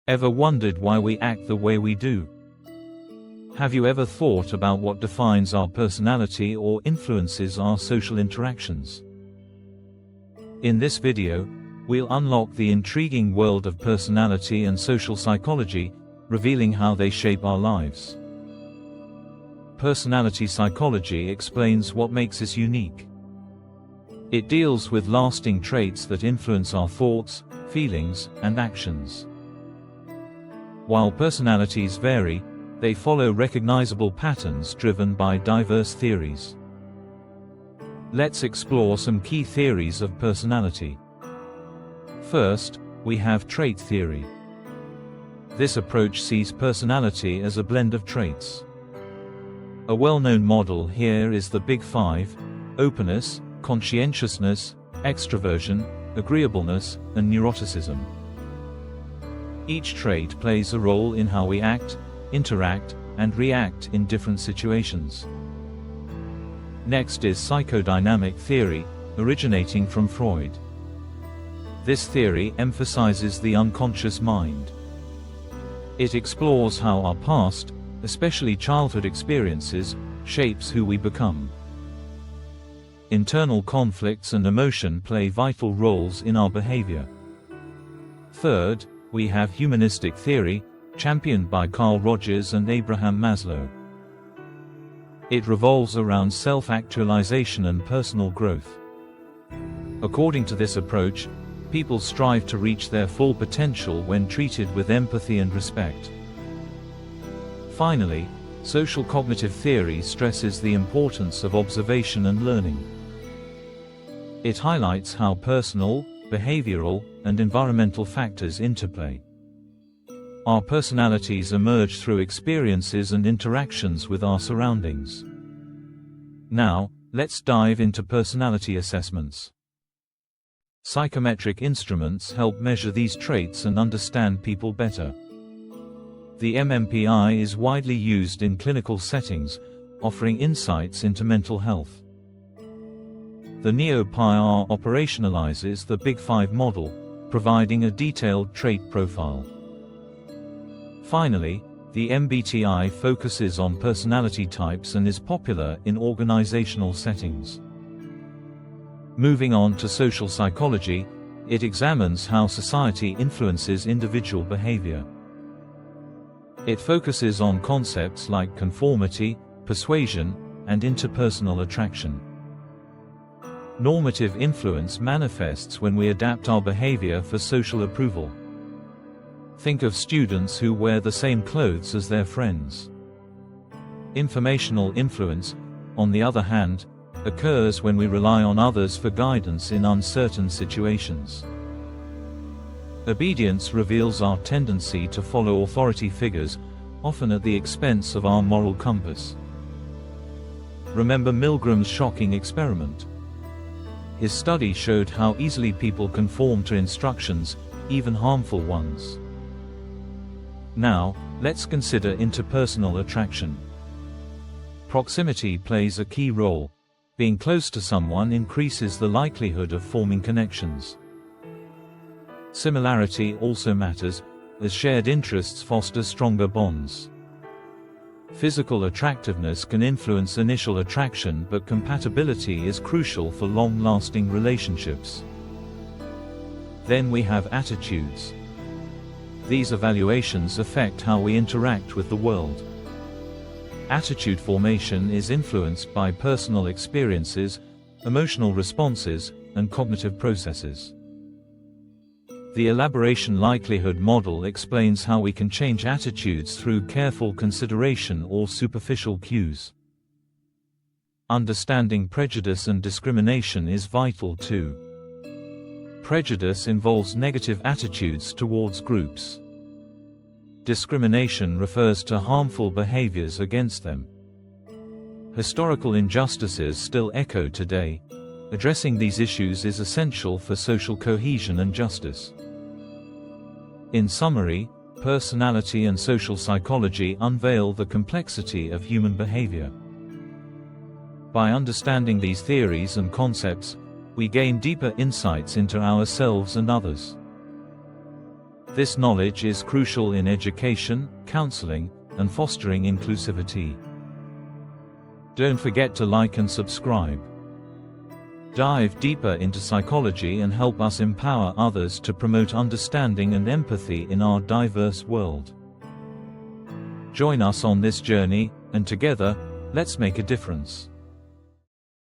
Ever wondered why we act the way we do? Have you ever thought about what defines our personality or influences our social interactions? In this video, we'll unlock the intriguing world of personality and social psychology, revealing how they shape our lives. Personality psychology explains what makes us unique. It deals with lasting traits that influence our thoughts, feelings, and actions. While personalities vary, they follow recognizable patterns driven by diverse theories. Let's explore some key theories of personality. First, we have trait theory. This approach sees personality as a blend of traits. A well-known model here is the Big Five: openness, conscientiousness, extroversion, agreeableness, and neuroticism. Each trait plays a role in how we act, interact, and react in different situations. Next is psychodynamic theory, originating from Freud. This theory emphasizes the unconscious mind. It explores how our past, especially childhood experiences, shapes who we become. Internal conflicts and emotion play vital roles in our behavior. Third, we have humanistic theory, championed by Carl Rogers and Abraham Maslow. It revolves around self-actualization and personal growth. According to this approach, people strive to reach their full potential when treated with empathy and respect. Finally, social cognitive theory stresses the importance of observation and learning. It highlights how personal, behavioral, and environmental factors interplay. Our personalities emerge through experiences and interactions with our surroundings. Now, let's dive into personality assessments. Psychometric instruments help measure these traits and understand people better. The MMPI is widely used in clinical settings, offering insights into mental health. The Neo-PI-R operationalizes the Big Five model, providing a detailed trait profile. Finally, the MBTI focuses on personality types and is popular in organizational settings. Moving on to social psychology, it examines how society influences individual behavior. It focuses on concepts like conformity, persuasion, and interpersonal attraction. Normative influence manifests when we adapt our behavior for social approval. Think of students who wear the same clothes as their friends. Informational influence, on the other hand, occurs when we rely on others for guidance in uncertain situations. Obedience reveals our tendency to follow authority figures, often at the expense of our moral compass. Remember Milgram's shocking experiment? His study showed how easily people conform to instructions, even harmful ones. Now, let's consider interpersonal attraction. Proximity plays a key role. Being close to someone increases the likelihood of forming connections. Similarity also matters, as shared interests foster stronger bonds. Physical attractiveness can influence initial attraction, but compatibility is crucial for long-lasting relationships. Then we have attitudes. These evaluations affect how we interact with the world. Attitude formation is influenced by personal experiences, emotional responses, and cognitive processes. The elaboration likelihood model explains how we can change attitudes through careful consideration or superficial cues. Understanding prejudice and discrimination is vital too. Prejudice involves negative attitudes towards groups. Discrimination refers to harmful behaviors against them. Historical injustices still echo today. Addressing these issues is essential for social cohesion and justice. In summary, personality and social psychology unveil the complexity of human behavior. By understanding these theories and concepts, we gain deeper insights into ourselves and others. This knowledge is crucial in education, counseling, and fostering inclusivity. Don't forget to like and subscribe. Dive deeper into psychology and help us empower others to promote understanding and empathy in our diverse world. Join us on this journey, and together, let's make a difference.